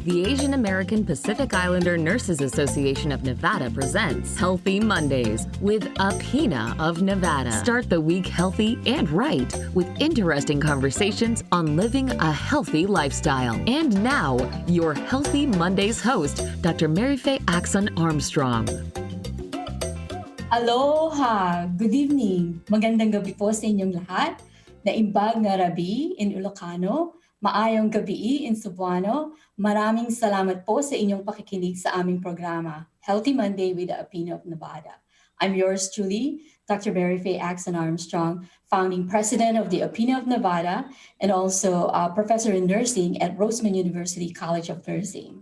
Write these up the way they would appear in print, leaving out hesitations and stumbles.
The Asian American Pacific Islander Nurses Association of Nevada presents Healthy Mondays with AAPINA of Nevada. Start the week healthy and right with interesting conversations on living a healthy lifestyle. And now, your Healthy Mondays host, Dr. Mary Faye Axon Armstrong. Aloha! Good evening! Magandang gabi po sa inyong lahat. Naimbag nga rabi in Ilocano, maayong gabi in Cebuano. Maraming salamat po sa inyong pakikinig sa aming programa, Healthy Monday with the AAPINA of Nevada. I'm yours truly, Dr. Mary Faye Axon Armstrong, founding president of the AAPINA of Nevada and also a professor in nursing at Roseman University College of Nursing.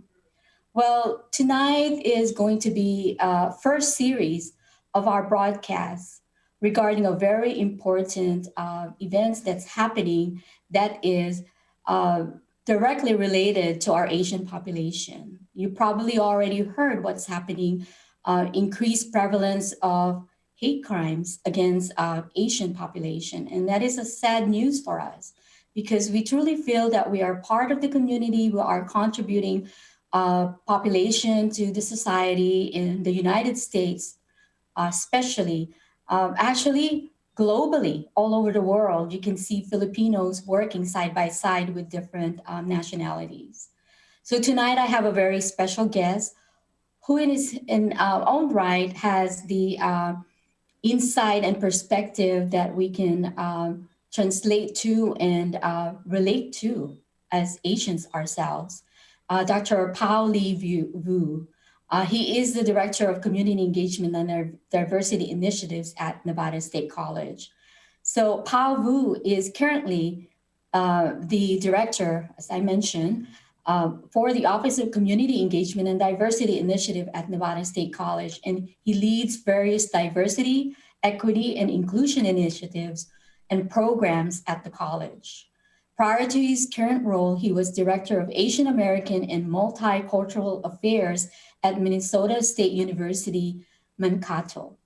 Well, tonight is going to be a first series of our broadcast regarding a very important event that's happening that is directly related to our Asian population. You probably already heard what's happening, increased prevalence of hate crimes against Asian population. And that is a sad news for us because we truly feel that we are part of the community, we are contributing population to the society in the United States, especially. Actually, globally, all over the world, you can see Filipinos working side by side with different nationalities. So tonight I have a very special guest who in his own right has the insight and perspective that we can translate to and relate to as Asians ourselves. Dr. Pao Lee Vue. He is the Director of Community Engagement and Diversity Initiatives at Nevada State College. So Pao Lee is currently the Director, as I mentioned, for the Office of Community Engagement and Diversity Initiative at Nevada State College. And he leads various diversity, equity, and inclusion initiatives and programs at the college. Prior to his current role, he was Director of Asian American and Multicultural Affairs at Minnesota State University, Mankato.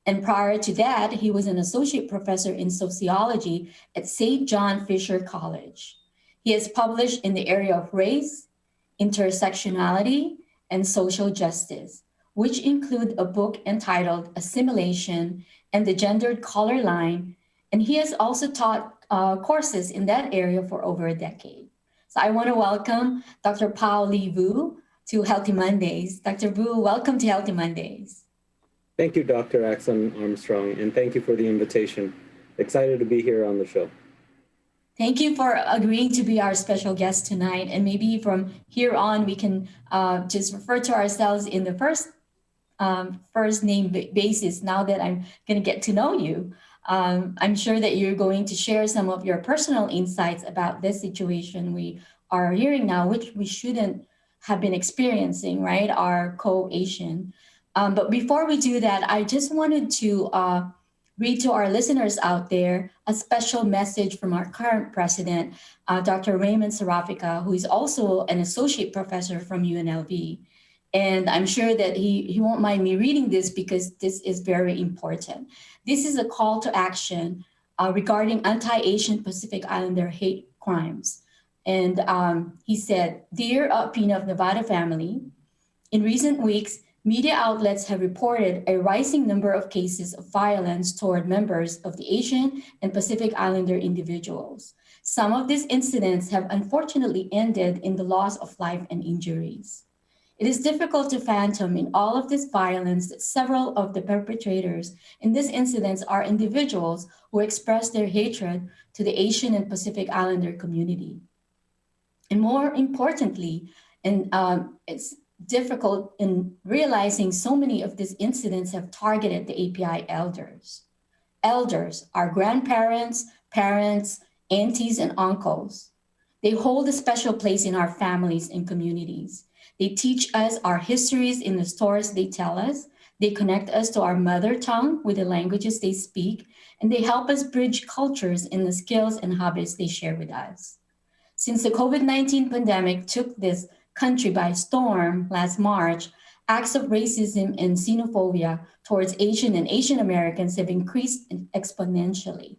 And prior to that, he was an Associate Professor in Sociology at St. John Fisher College. He has published in the area of race, intersectionality, and social justice, which include a book entitled Assimilation and the Gendered Color Line. And he has also taught courses in that area for over a decade. So I want to welcome Dr. Pao Lee Vue to Healthy Mondays. Dr. Vue, welcome to Healthy Mondays. Thank you, Dr. Axon Armstrong, and thank you for the invitation. Excited to be here on the show. Thank you for agreeing to be our special guest tonight. And maybe from here on, we can just refer to ourselves in the first name basis now that I'm going to get to know you. I'm sure that you're going to share some of your personal insights about this situation we are hearing now, which we shouldn't have been experiencing, right? Our co-Asian. But before we do that, I just wanted to read to our listeners out there a special message from our current president, Dr. Raymond Serafica, who is also an associate professor from UNLV. And I'm sure that he won't mind me reading this because this is very important. This is a call to action regarding anti-Asian Pacific Islander hate crimes. And he said, "Dear AAPINA of Nevada family, in recent weeks, media outlets have reported a rising number of cases of violence toward members of the Asian and Pacific Islander individuals. Some of these incidents have unfortunately ended in the loss of life and injuries. It is difficult to fathom in all of this violence that several of the perpetrators in these incidents are individuals who express their hatred to the Asian and Pacific Islander community. And more importantly, it's difficult in realizing so many of these incidents have targeted the API elders. Elders are grandparents, parents, aunties, and uncles. They hold a special place in our families and communities. They teach us our histories in the stories they tell us. They connect us to our mother tongue with the languages they speak, and they help us bridge cultures in the skills and habits they share with us. Since the COVID-19 pandemic took this country by storm last March, acts of racism and xenophobia towards Asian and Asian Americans have increased exponentially.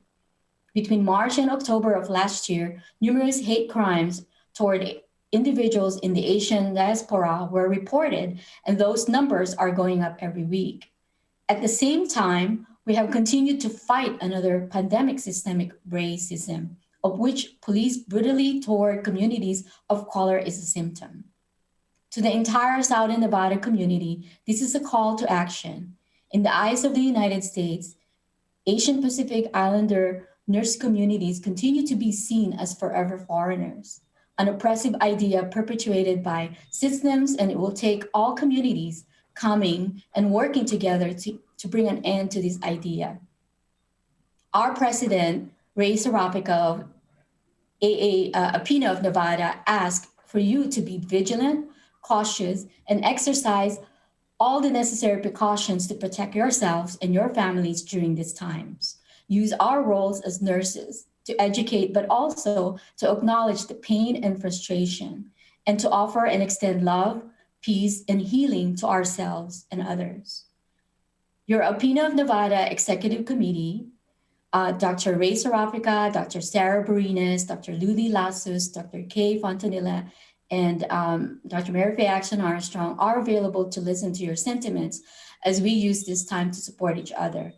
Between March and October of last year, numerous hate crimes toward individuals in the Asian diaspora were reported, and those numbers are going up every week. At the same time, we have continued to fight another pandemic, systemic racism, of which police brutally tore communities of color is a symptom. To the entire Southern Nevada community, this is a call to action. In the eyes of the United States, Asian Pacific Islander nurse communities continue to be seen as forever foreigners, an oppressive idea perpetuated by systems, and it will take all communities coming and working together to bring an end to this idea. Our president, Ray Sarapica of AAPINA of Nevada, asked for you to be vigilant, cautious, and exercise all the necessary precautions to protect yourselves and your families during these times. Use our roles as nurses to educate, but also to acknowledge the pain and frustration, and to offer and extend love, peace, and healing to ourselves and others. Your AAPINA of Nevada Executive Committee, Dr. Ray Sarafica, Dr. Sarah Barinas, Dr. Ludi Lassus, Dr. Kay Fontanilla, and Dr. Mary Faye Axon Armstrong are available to listen to your sentiments as we use this time to support each other.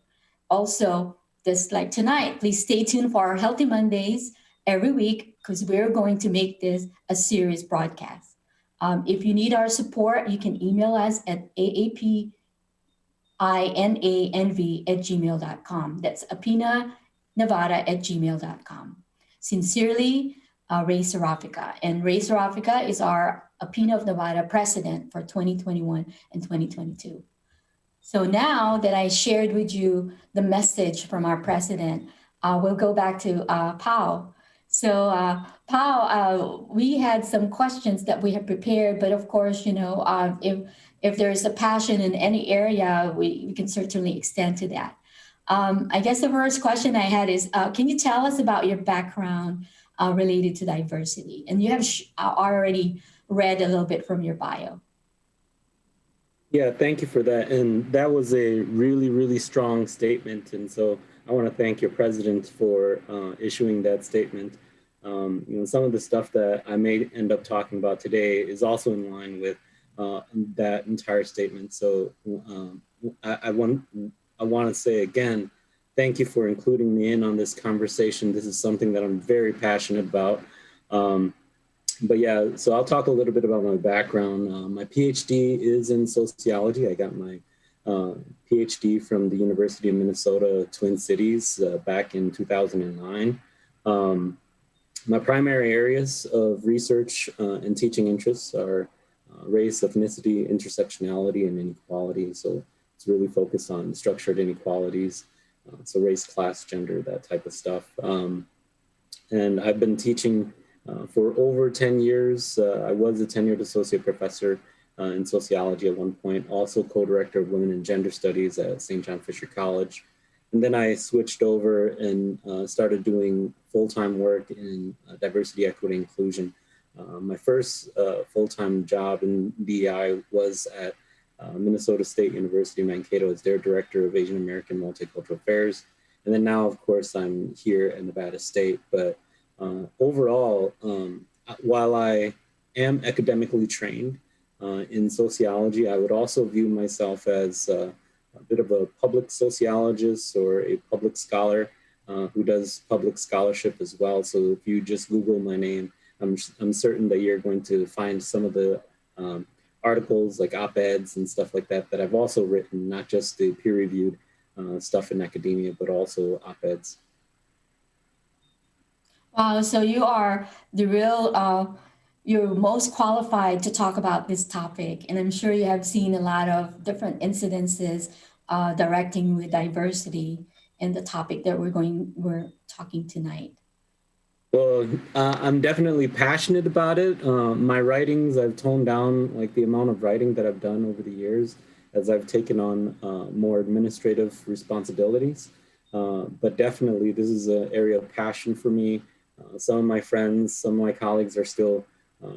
Also, just like tonight, please stay tuned for our Healthy Mondays every week, because we're going to make this a serious broadcast. If you need our support, you can email us at AAPINANV@gmail.com. That's apinanevada@gmail.com. Sincerely, Ray Sarafica. And Ray Sarafica is our AAPINA of Nevada president for 2021 and 2022. So now that I shared with you the message from our president, we'll go back to Pao. So Pao, we had some questions that we have prepared, but of course, if there's a passion in any area, we can certainly extend to that. I guess the first question I had is, can you tell us about your background related to diversity? And you have already read a little bit from your bio. Yeah, thank you for that. And that was a really, really strong statement. And so I want to thank your president for issuing that statement. Some of the stuff that I may end up talking about today is also in line with that entire statement. So I want to say again, thank you for including me in on this conversation. This is something that I'm very passionate about. But yeah, so I'll talk a little bit about my background. My PhD is in sociology. I got my PhD from the University of Minnesota, Twin Cities, back in 2009. My primary areas of research and teaching interests are race, ethnicity, intersectionality, and inequality. So it's really focused on structured inequalities. So race, class, gender, that type of stuff. And I've been teaching for over 10 years. I was a tenured associate professor in sociology at one point, also co-director of women and gender studies at St. John Fisher College. And then I switched over and started doing full-time work in diversity, equity, inclusion. My first full-time job in DEI was at Minnesota State University, Mankato, as their director of Asian American Multicultural Affairs. And then now, of course, I'm here at Nevada State. But overall, while I am academically trained in sociology, I would also view myself as a bit of a public sociologist or a public scholar who does public scholarship as well. So if you just Google my name, I'm certain that you're going to find some of the articles like op-eds and stuff like that that I've also written, not just the peer-reviewed stuff in academia, but also op-eds. Wow, so you are the real, you're most qualified to talk about this topic. And I'm sure you have seen a lot of different incidences directing with diversity and the topic that we're talking tonight. Well, I'm definitely passionate about it. My writings, I've toned down like the amount of writing that I've done over the years as I've taken on more administrative responsibilities. But definitely this is an area of passion for me. Some of my friends, some of my colleagues are still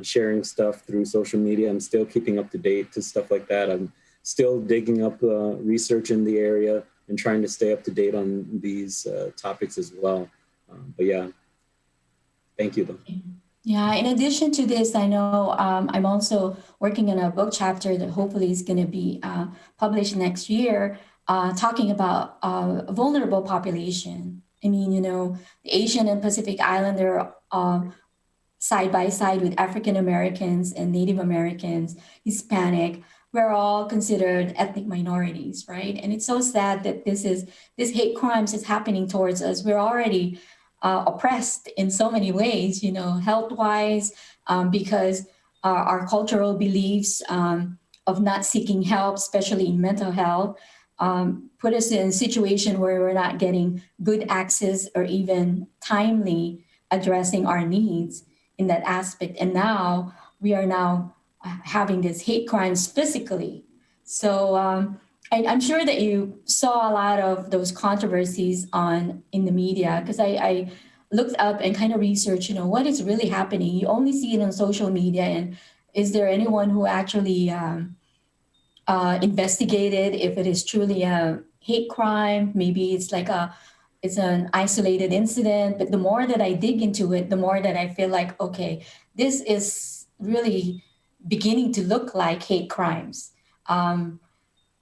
sharing stuff through social media. I'm still keeping up to date to stuff like that. I'm still digging up research in the area and trying to stay up to date on these topics as well. But yeah, thank you though. Yeah, in addition to this, I know I'm also working on a book chapter that hopefully is going to be published next year, talking about a vulnerable population. I mean, the Asian and Pacific Islander side by side with African Americans and Native Americans, Hispanic, we're all considered ethnic minorities, right? And it's so sad that this hate crimes is happening towards us. We're already oppressed in so many ways, health wise, because our cultural beliefs of not seeking help, especially in mental health, put us in a situation where we're not getting good access or even timely addressing our needs in that aspect. And now we are now having this hate crimes physically. So I'm sure that you saw a lot of those controversies in the media, because I looked up and kind of researched, what is really happening. You only see it on social media, and is there anyone who actually investigated if it is truly a hate crime? Maybe it's an isolated incident, but the more that I dig into it, the more that I feel like, okay, this is really beginning to look like hate crimes.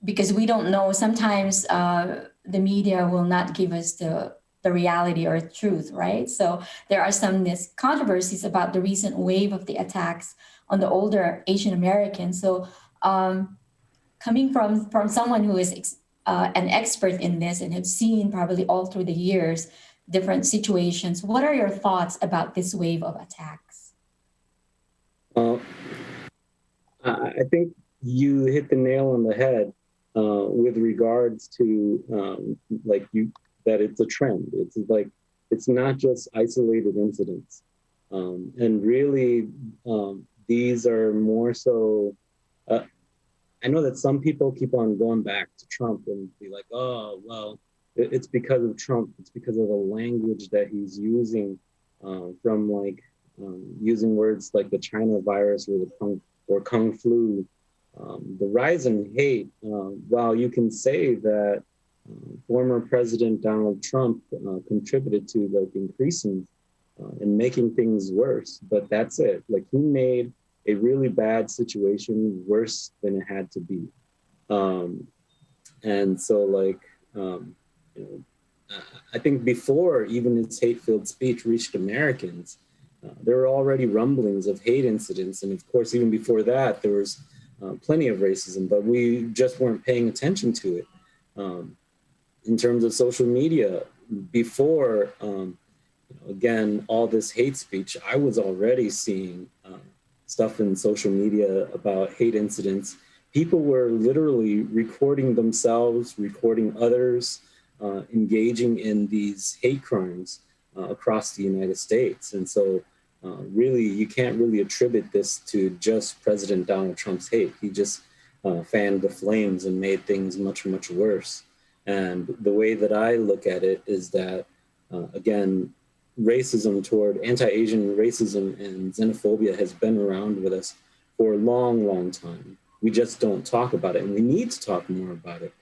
Because we don't know, sometimes the media will not give us the reality or truth, right? So there are some controversies about the recent wave of the attacks on the older Asian Americans. So coming from someone who is an expert in this and have seen probably all through the years different situations, what are your thoughts about this wave of attacks? I think you hit the nail on the head with regards to that it's a trend. It's like it's not just isolated incidents, and really these are more so. I know that some people keep on going back to Trump and be like, oh, well, it's because of Trump. It's because of the language that he's using using words like the China virus or Kung flu. The rise in hate, while you can say that former President Donald Trump contributed to increasing and making things worse, but that's it. Like he made a really bad situation worse than it had to be. And so I think before even his hate-filled speech reached Americans, there were already rumblings of hate incidents. And of course, even before that, there was plenty of racism, but we just weren't paying attention to it. In terms of social media, before, again, all this hate speech, I was already seeing stuff in social media about hate incidents. People were literally recording themselves, recording others, engaging in these hate crimes across the United States. And so really, you can't really attribute this to just President Donald Trump's hate. He just fanned the flames and made things much, much worse. And the way that I look at it is that, again, racism toward anti-Asian racism and xenophobia has been around with us for a long, long time. We just don't talk about it, and we need to talk more about it.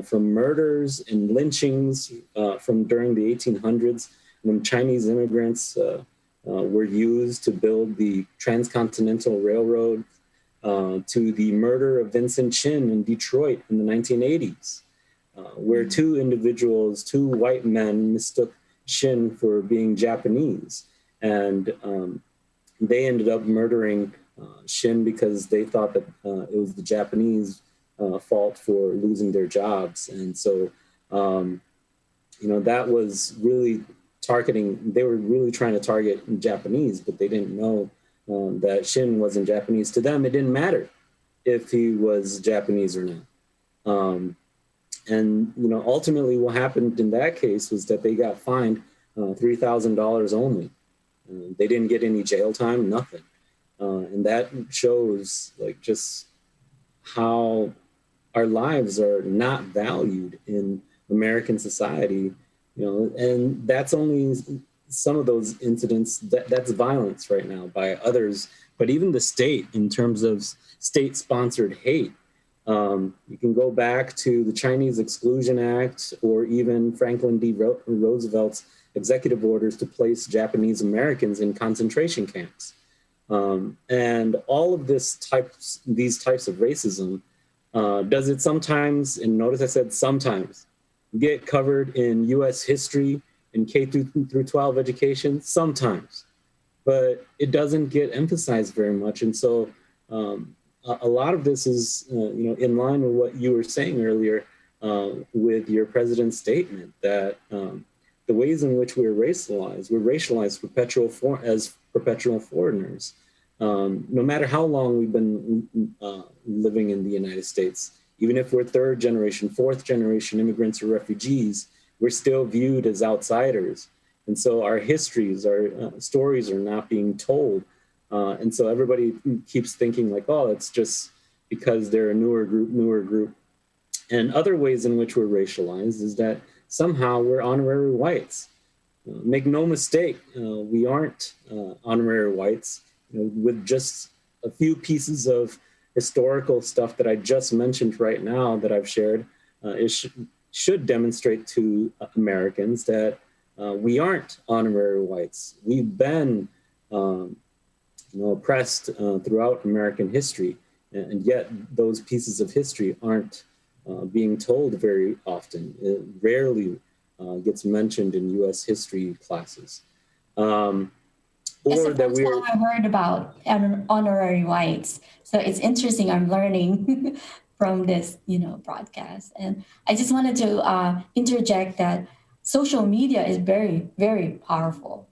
From murders and lynchings from during the 1800s, when Chinese immigrants were used to build the Transcontinental Railroad, to the murder of Vincent Chin in Detroit in the 1980s, where two white men mistook Shin for being Japanese. And they ended up murdering Shin because they thought that it was the Japanese fault for losing their jobs. And so, that was really they were really trying to target Japanese, but they didn't know that Shin wasn't Japanese. To them, it didn't matter if he was Japanese or not. And ultimately what happened in that case was that they got fined $3,000 only. They didn't get any jail time, nothing. And that shows just how our lives are not valued in American society, and that's only some of those incidents. That's violence right now by others, but even the state, in terms of state-sponsored hate, you can go back to the Chinese Exclusion Act or even Franklin D. Roosevelt's executive orders to place Japanese Americans in concentration camps. And all of these types of racism, does it sometimes, and notice I said sometimes, get covered in US history in K through 12 education? Sometimes, but it doesn't get emphasized very much. And so a lot of this is, in line with what you were saying earlier with your president's statement that the ways in which we're racialized as perpetual foreigners. No matter how long we've been living in the United States, even if we're third generation, fourth generation immigrants or refugees, we're still viewed as outsiders. And so our histories, our stories are not being told. And so everybody keeps thinking like, oh, it's just because they're a newer group. And other ways in which we're racialized is that somehow we're honorary whites. Make no mistake, we aren't honorary whites. With just a few pieces of historical stuff that I just mentioned right now that I've shared, it should demonstrate to Americans that we aren't honorary whites. We've been oppressed throughout American history, and yet those pieces of history aren't being told very often. It rarely gets mentioned in U.S. history classes. It's the first time I heard about honorary whites. So it's interesting. I'm learning from this, broadcast. And I just wanted to interject that social media is very, very powerful.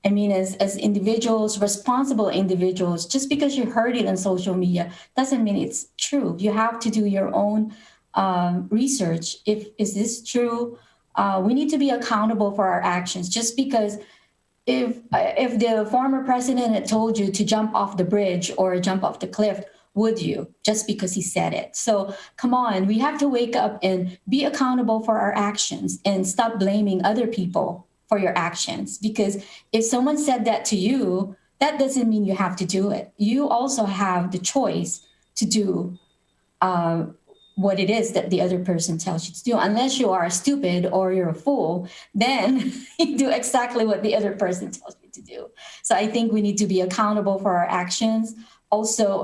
I mean, as individuals, responsible individuals, just because you heard it on social media doesn't mean it's true. You have to do your own research. Is this true? We need to be accountable for our actions. Just because if the former president had told you to jump off the bridge or jump off the cliff, would you? Just because he said it. So come on, we have to wake up and be accountable for our actions and stop blaming other people for your actions. Because if someone said that to you, that doesn't mean you have to do it. You also have the choice to do what it is that the other person tells you to do. Unless you are stupid or you're a fool, then you do exactly what the other person tells you to do. So I think we need to be accountable for our actions. Also,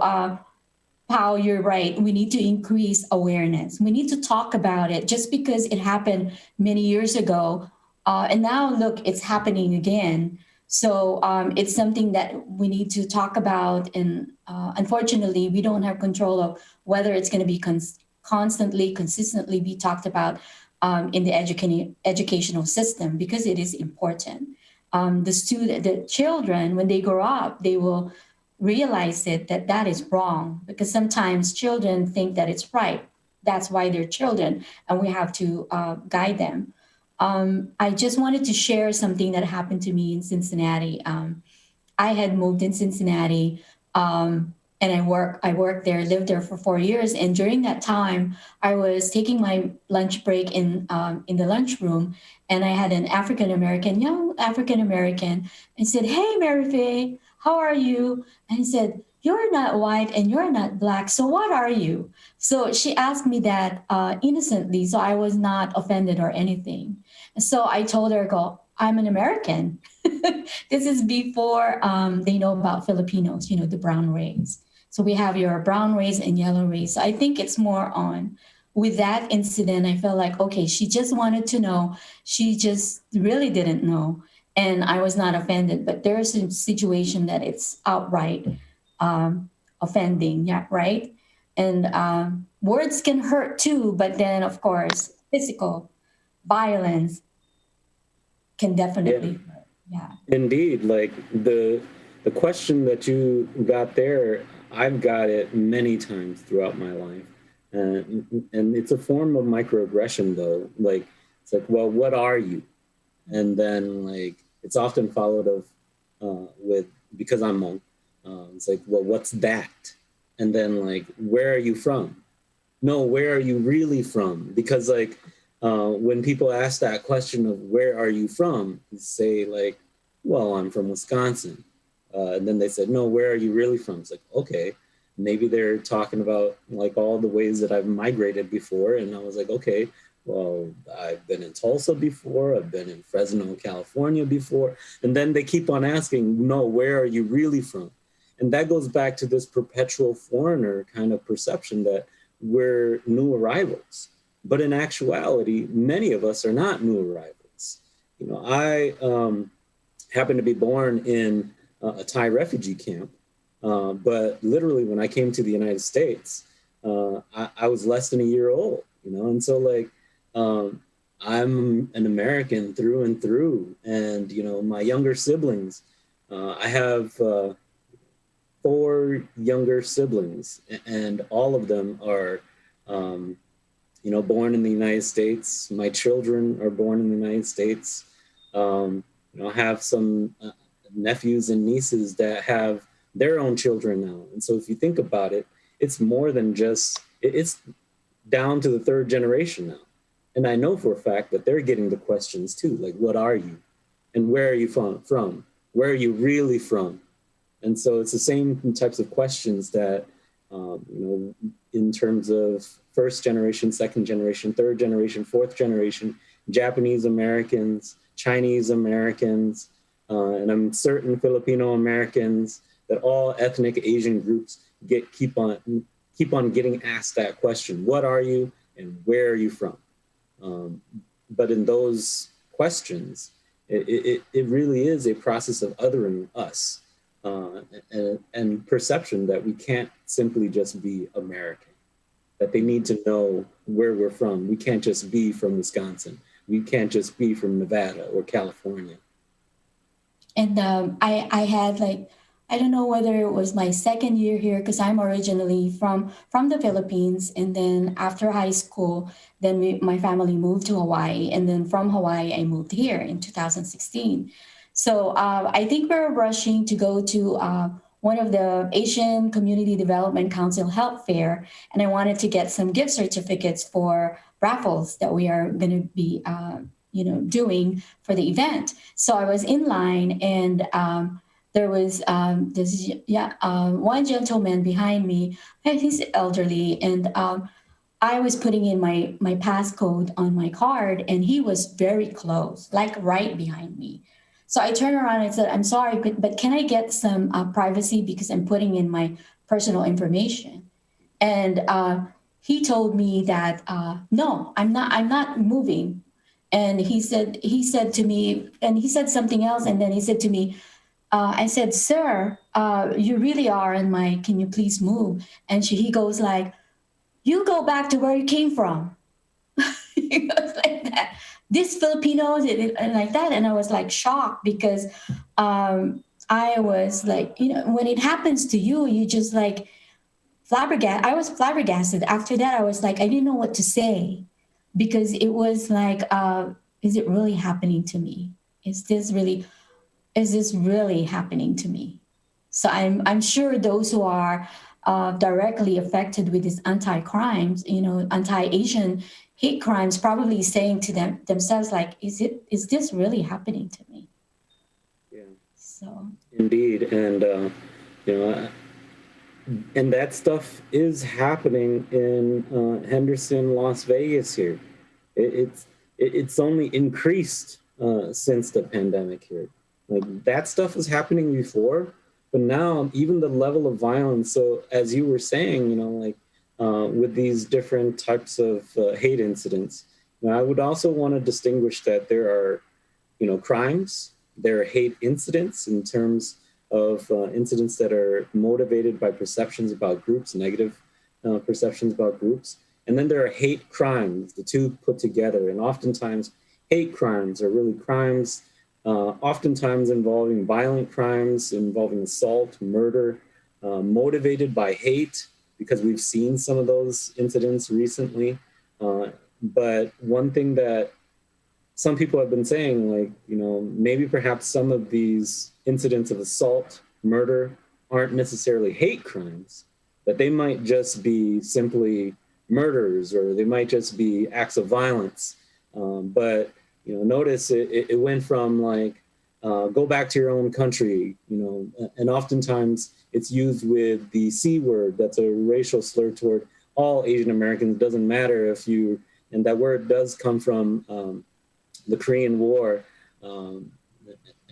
Pao, you're right. We need to increase awareness. We need to talk about it. Just because it happened many years ago, and now look, it's happening again. So it's something that we need to talk about. And unfortunately, we don't have control of whether it's going to be consistently be talked about in the educational system, because it is important. The children, when they grow up, they will realize that is wrong, because sometimes children think that it's right. That's why they're children, and we have to guide them. I just wanted to share something that happened to me in Cincinnati. I had moved in Cincinnati, and I worked there, lived there for 4 years. And during that time, I was taking my lunch break in the lunchroom, and I had an young African American, and said, "Hey, Mary Faye, how are you?" And he said, "You're not white and you're not Black, so what are you?" So she asked me that innocently, so I was not offended or anything. And so I told her, "I'm an American." This is before they know about Filipinos, the brown race. So we have your brown race and yellow race. So I think it's more on with that incident. I felt like, okay, she just wanted to know. She just really didn't know. And I was not offended, but there's a situation that it's outright offending. Yeah, right. And words can hurt too, but then of course, physical violence can definitely hurt. Yeah. Indeed. Like the question that you got there, I've got it many times throughout my life. And it's a form of microaggression though. Like, it's like, well, what are you? And then like, it's often followed with, because I'm Hmong, it's like, well, what's that? And then like, where are you from? No, where are you really from? Because like, when people ask that question of where are you from, you say like, well, I'm from Wisconsin. And then they said, no, where are you really from? It's like, okay, maybe they're talking about like all the ways that I've migrated before. And I was like, okay, well, I've been in Tulsa before, I've been in Fresno, California before. And then they keep on asking, no, where are you really from? And that goes back to this perpetual foreigner kind of perception that we're new arrivals. But in actuality, many of us are not new arrivals. I happen to be born in a Thai refugee camp, but literally when I came to the United States, I was less than a year old, and so I'm an American through and through. And, my younger siblings, I have 4 younger siblings, and all of them are, born in the United States. My children are born in the United States. I have some nephews and nieces that have their own children now. And so if you think about it, it's more than just, it's down to the 3rd generation now. And I know for a fact that they're getting the questions too, like, what are you? And where are you from? Where are you really from? And so it's the same types of questions that, in terms of 1st generation, 2nd generation, 3rd generation, 4th generation, Japanese Americans, Chinese Americans, and I'm certain Filipino Americans, that all ethnic Asian groups keep on getting asked that question: what are you and where are you from? But in those questions, it really is a process of othering us, and perception that we can't simply just be American, that they need to know where we're from. We can't just be from Wisconsin. We can't just be from Nevada or California. And I had I don't know whether it was my 2nd year here, because I'm originally from the Philippines. And then after high school, then my family moved to Hawaii. And then from Hawaii, I moved here in 2016. So I think we're rushing to go to one of the Asian Community Development Council Health Fair. And I wanted to get some gift certificates for raffles that we are going to be doing for the event. So I was in line, and there was this one gentleman behind me, and he's elderly, and I was putting in my passcode on my card, and he was very close, like right behind me. So I turned around and said, "I'm sorry, but can I get some privacy, because I'm putting in my personal information?" And he told me that no, I'm not moving. And he said to me, and he said something else, and then he said to me, I said, "Sir, you really are in my, can you please move?" And he goes like, "You go back to where you came from." He goes like that. This Filipinos and like that. And I was like shocked, because I was like, when it happens to you, you just like flabbergasted. I was flabbergasted. After that, I was like, I didn't know what to say, because it was like, is it really happening to me? Is this really happening to me? So I'm sure those who are directly affected with these anti-crimes, anti-Asian hate crimes, probably saying to themselves like, is this really happening to me? Yeah. So indeed, and and that stuff is happening in Henderson, Las Vegas here. It's only increased since the pandemic here. Like, that stuff was happening before, but now even the level of violence. So as you were saying, with these different types of hate incidents, I would also want to distinguish that there are, crimes, there are hate incidents in terms of incidents that are motivated by perceptions about groups, negative perceptions about groups. And then there are hate crimes, the two put together. And oftentimes hate crimes are really crimes, oftentimes involving violent crimes, involving assault, murder, motivated by hate, because we've seen some of those incidents recently. But one thing that some people have been saying, like, maybe perhaps some of these incidents of assault, murder, aren't necessarily hate crimes, that they might just be simply murders, or they might just be acts of violence. But, notice it went from like, go back to your own country, and oftentimes it's used with the C word. That's a racial slur toward all Asian Americans. It doesn't matter if you and that word does come from the Korean War. And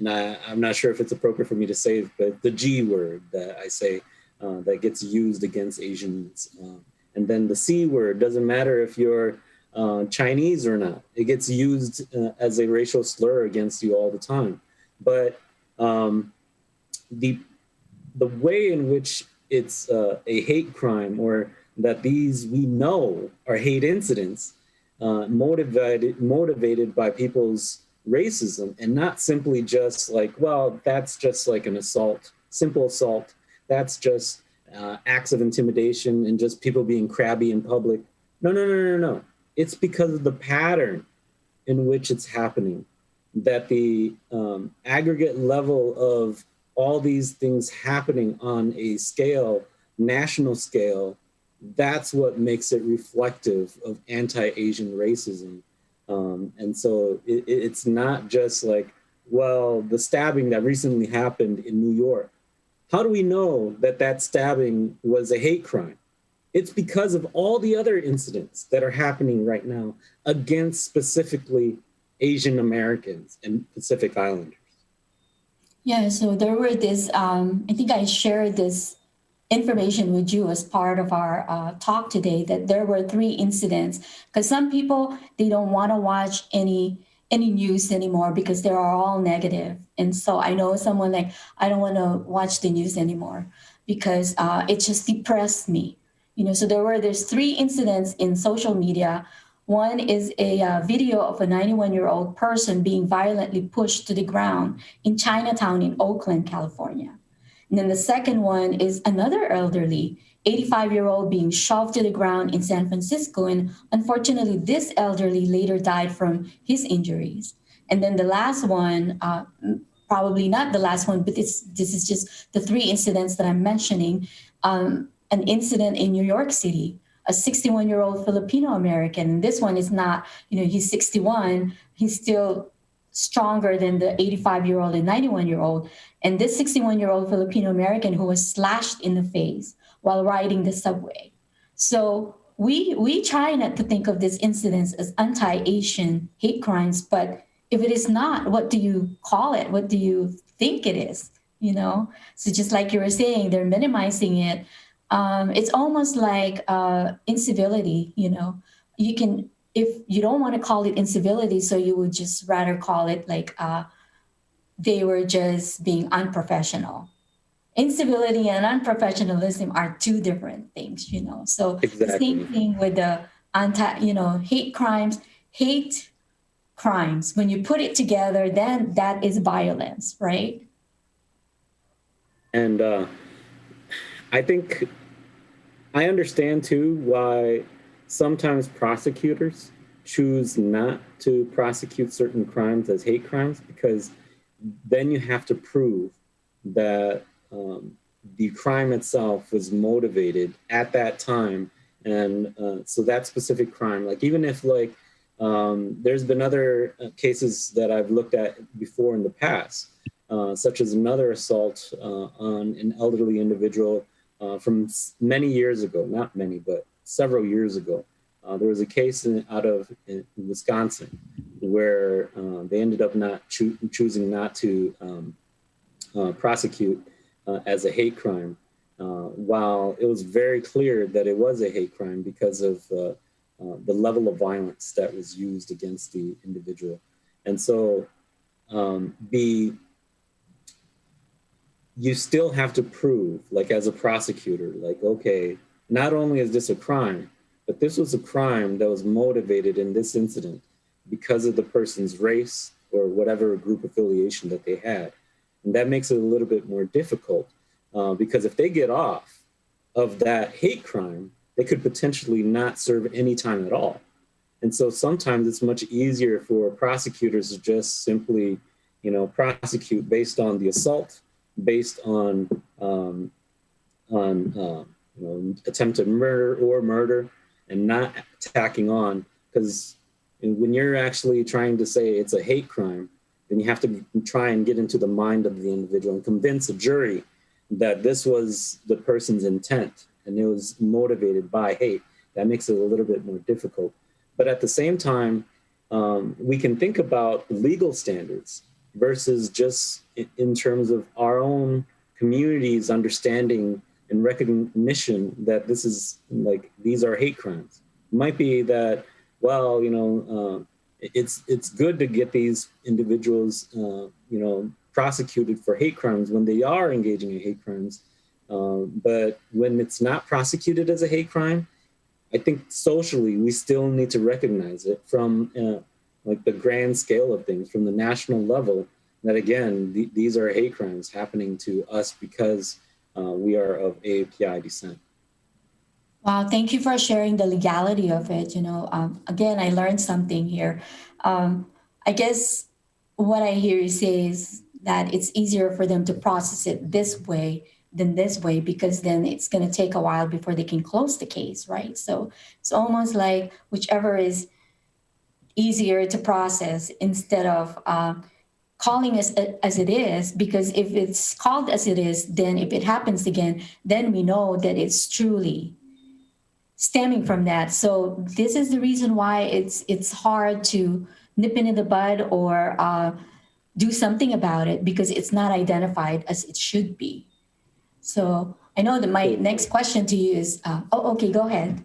I'm not sure if it's appropriate for me to say, but the G word that I say that gets used against Asians. And then the C word, doesn't matter if you're Chinese or not. It gets used as a racial slur against you all the time. But the way in which it's a hate crime, or that these we know are hate incidents, motivated by people's racism, and not simply just like, well, that's just like an assault, simple assault. That's just acts of intimidation and just people being crabby in public. No. It's because of the pattern in which it's happening, that the aggregate level of all these things happening on a scale, national scale, that's what makes it reflective of anti-Asian racism. And so it's not just like, well, the stabbing that recently happened in New York. How do we know that that stabbing was a hate crime? It's because of all the other incidents that are happening right now against specifically Asian Americans and Pacific Islanders. Yeah, so there were this, I think I shared this information with you as part of our talk today, that there were 3 incidents, because some people, they don't want to watch any news anymore because they are all negative. And so I know someone like, I don't want to watch the news anymore because it just depressed me. So there's 3 incidents in social media. One is a video of a 91-year-old person being violently pushed to the ground in Chinatown in Oakland, California. And then the second one is another elderly, 85-year-old being shoved to the ground in San Francisco. And unfortunately, this elderly later died from his injuries. And then the last one, probably not the last one, but this is just the 3 incidents that I'm mentioning. An incident in New York City, a 61-year-old Filipino American. And this one is not, he's 61, he's still stronger than the 85-year-old and 91-year-old. And this 61-year-old Filipino American who was slashed in the face while riding the subway. So we try not to think of these incidents as anti-Asian hate crimes, but if it is not, what do you call it? What do you think it is? So just like you were saying, they're minimizing it. It's almost like incivility. You can, if you don't want to call it incivility, so you would just rather call it like they were just being unprofessional. Incivility and unprofessionalism are 2 different things, So Exactly. The same thing with the hate crimes. Hate crimes, when you put it together, then that is violence, right? And I think I understand too why sometimes prosecutors choose not to prosecute certain crimes as hate crimes, because then you have to prove that the crime itself was motivated at that time. And so that specific crime, like even if like there's been other cases that I've looked at before in the past, such as another assault on an elderly individual from many years ago, not many, but several years ago. There was a case out of Wisconsin where they ended up not choosing not to prosecute as a hate crime, while it was very clear that it was a hate crime because of the level of violence that was used against the individual. And so you still have to prove, like as a prosecutor, like, okay, not only is this a crime, but this was a crime that was motivated in this incident because of the person's race or whatever group affiliation that they had. And that makes it a little bit more difficult because if they get off of that hate crime, they could potentially not serve any time at all. And so sometimes it's much easier for prosecutors to just simply, prosecute based on the assault, based on attempted murder, and not tacking on, because when you're actually trying to say it's a hate crime, then you have to try and get into the mind of the individual and convince a jury that this was the person's intent and it was motivated by hate. That makes it a little bit more difficult. But at the same time, we can think about legal standards versus just in terms of our own community's understanding and recognition that this is like, these are hate crimes. It might be that, well, it's good to get these individuals, prosecuted for hate crimes when they are engaging in hate crimes. But when it's not prosecuted as a hate crime, I think socially we still need to recognize it from like the grand scale of things, from the national level, that again, these are hate crimes happening to us because we are of AAPI descent. Wow, thank you for sharing the legality of it. Again, I learned something here. I guess what I hear you say is that it's easier for them to process it this way than this way, because then it's going to take a while before they can close the case, right? So it's almost like whichever is easier to process instead of calling as it is, because if it's called as it is, then if it happens again, then we know that it's truly stemming from that. So this is the reason why it's hard to nip it in the bud or do something about it, because it's not identified as it should be. So I know that my next question to you is, okay, go ahead.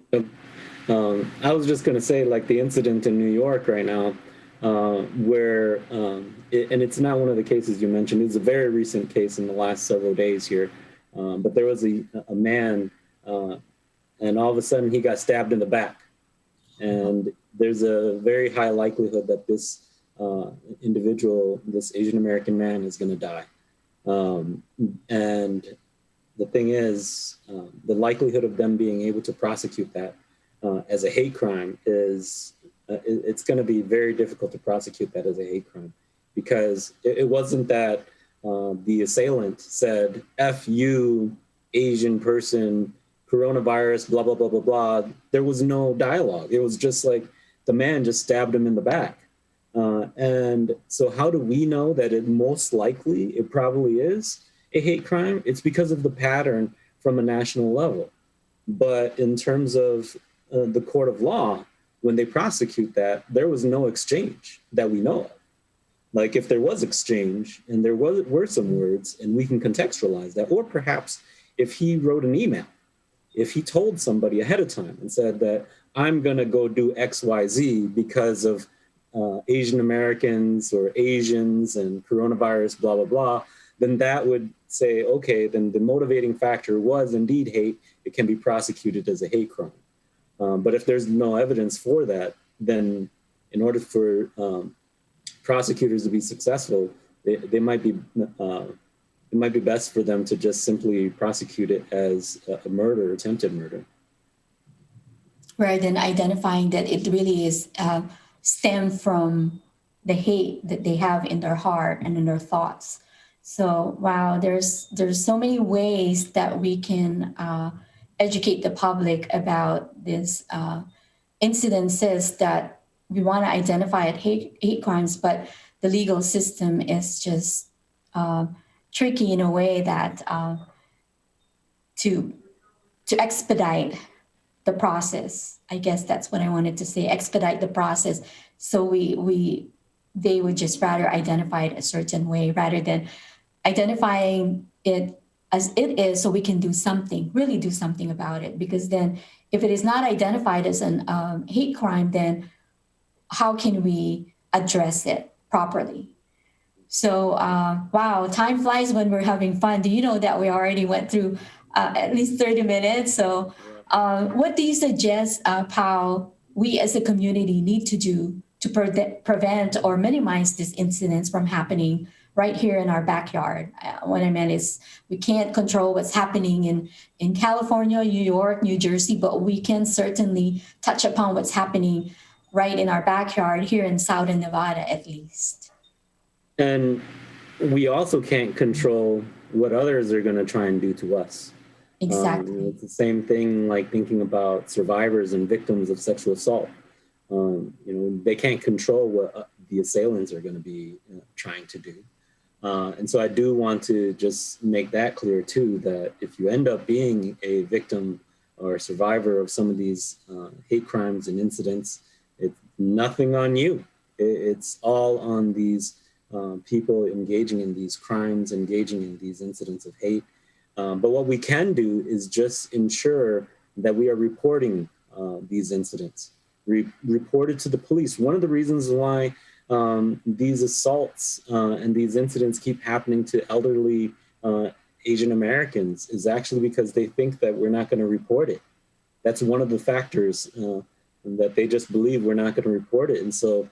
I was just going to say, like the incident in New York right now, where, and it's not one of the cases you mentioned, it's a very recent case in the last several days here, but there was a man, and all of a sudden he got stabbed in the back. And there's a very high likelihood that this individual, this Asian American man, is going to die. And the thing is, the likelihood of them being able to prosecute that as a hate crime is, it's going to be very difficult to prosecute that as a hate crime, because it wasn't that the assailant said, F you, Asian person, coronavirus, blah, blah, blah, blah, blah. There was no dialogue. It was just like the man just stabbed him in the back. And so how do we know that it most likely, it probably is a hate crime? It's because of the pattern from a national level. But in terms of the court of law, when they prosecute that, there was no exchange that we know of. Like if there was exchange and there were some words and we can contextualize that, or perhaps if he wrote an email, if he told somebody ahead of time and said that I'm going to go do X, Y, Z because of Asian Americans or Asians and coronavirus, blah, blah, blah, then that would say, okay, then the motivating factor was indeed hate. It can be prosecuted as a hate crime. But if there's no evidence for that, then in order for prosecutors to be successful, it might be best for them to just simply prosecute it as a murder, attempted murder. Rather than identifying that it really is stemmed from the hate that they have in their heart and in their thoughts. So, wow, there's so many ways that we can educate the public about this incidences that we want to identify as hate crimes, but the legal system is just tricky in a way that to expedite the process. I guess that's what I wanted to say, expedite the process. So they would just rather identify it a certain way rather than identifying it as it is, so we can do something, really do something about it. Because then if it is not identified as an hate crime, then how can we address it properly? So, wow, time flies when we're having fun. Do you know that we already went through at least 30 minutes? So what do you suggest, Pao, we as a community need to do to prevent or minimize these incidents from happening right here in our backyard? What I meant is we can't control what's happening in California, New York, New Jersey, but we can certainly touch upon what's happening right in our backyard here in Southern Nevada, at least. And we also can't control what others are going to try and do to us. Exactly. It's the same thing like thinking about survivors and victims of sexual assault. They can't control what the assailants are going to be trying to do. And so I do want to just make that clear too, that if you end up being a victim or a survivor of some of these hate crimes and incidents, nothing on you. It's all on these people engaging in these crimes, engaging in these incidents of hate. But what we can do is just ensure that we are reporting these incidents, reported to the police. One of the reasons why these assaults and these incidents keep happening to elderly Asian Americans is actually because they think that we're not going to report it. That's one of the factors that they just believe we're not going to report it. And so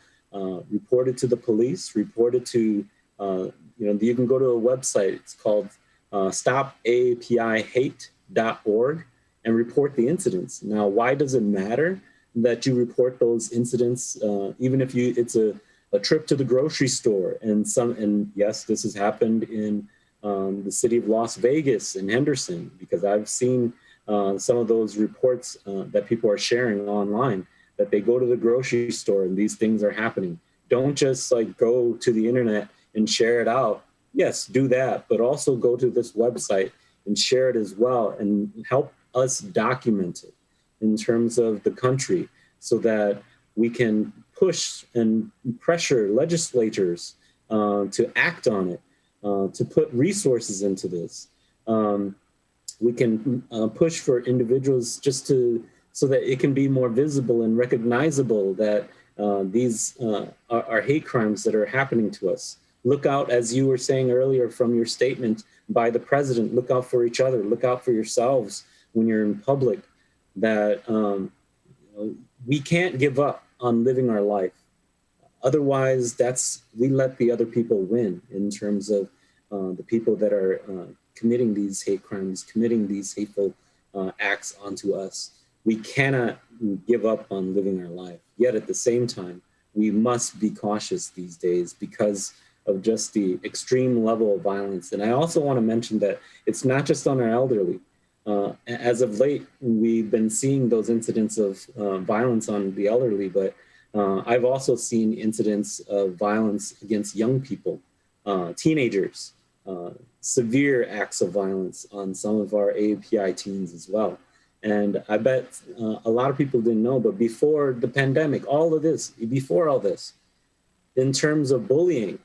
report it to the police, report it to, you can go to a website. It's called stopaapihate.org and report the incidents. Now, why does it matter that you report those incidents, even if it's a trip to the grocery store? And yes, this has happened in the city of Las Vegas and Henderson, because I've seen some of those reports that people are sharing online, that they go to the grocery store and these things are happening. Don't just go to the internet and share it out. Yes, do that, but also go to this website and share it as well and help us document it in terms of the country so that we can push and pressure legislators to act on it, to put resources into this. We can push for individuals so that it can be more visible and recognizable that these are hate crimes that are happening to us. Look out, as you were saying earlier from your statement by the president, look out for each other, look out for yourselves when you're in public, that we can't give up on living our life. Otherwise, we let the other people win in terms of the people that are committing these hate crimes, committing these hateful acts onto us. We cannot give up on living our life. Yet at the same time, we must be cautious these days because of just the extreme level of violence. And I also want to mention that it's not just on our elderly. As of late, we've been seeing those incidents of violence on the elderly, but I've also seen incidents of violence against young people, teenagers, severe acts of violence on some of our AAPI teens as well. And I bet a lot of people didn't know, but before the pandemic, before all this, in terms of bullying,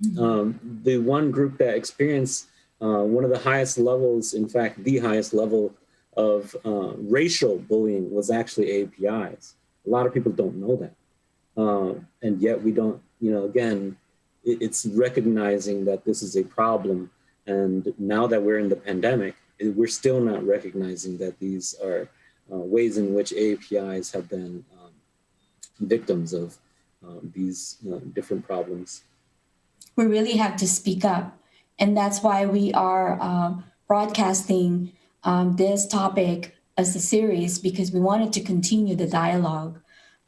the one group that experienced one of the highest levels, in fact, the highest level of racial bullying was actually AAPIs. A lot of people don't know that. And yet we don't, again, it's recognizing that this is a problem. And now that we're in the pandemic, we're still not recognizing that these are ways in which AAPIs have been victims of these different problems. We really have to speak up. And that's why we are broadcasting this topic as a series, because we wanted to continue the dialogue.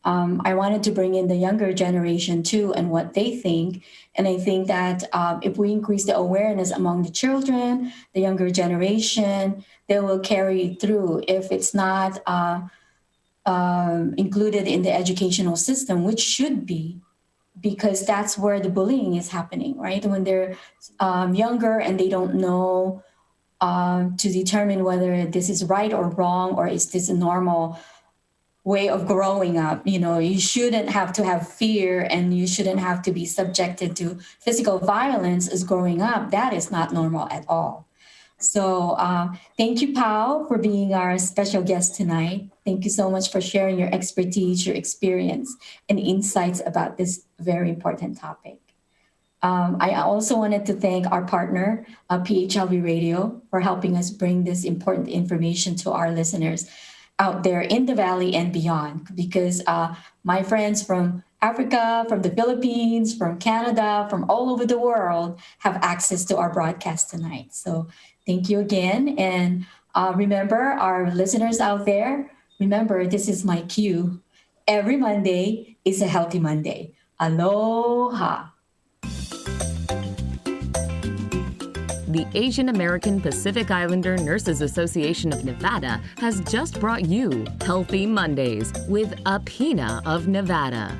I wanted to bring in the younger generation too and what they think. And I think that if we increase the awareness among the children, the younger generation, they will carry through. If it's not included in the educational system, which should be, because that's where the bullying is happening, right? When they're younger and they don't know to determine whether this is right or wrong, or is this a normal way of growing up. You shouldn't have to have fear, and you shouldn't have to be subjected to physical violence as growing up. That is not normal at all. So thank you, Pao, for being our special guest tonight. Thank you so much for sharing your expertise, your experience, and insights about this very important topic. I also wanted to thank our partner, PHLV Radio, for helping us bring this important information to our listeners out there in the Valley and beyond, because my friends from Africa, from the Philippines, from Canada, from all over the world have access to our broadcast tonight. So thank you again. And remember, our listeners out there, remember, this is my cue. Every Monday is a healthy Monday. Aloha. The Asian American Pacific Islander Nurses Association of Nevada has just brought you Healthy Mondays with AAPINA of Nevada.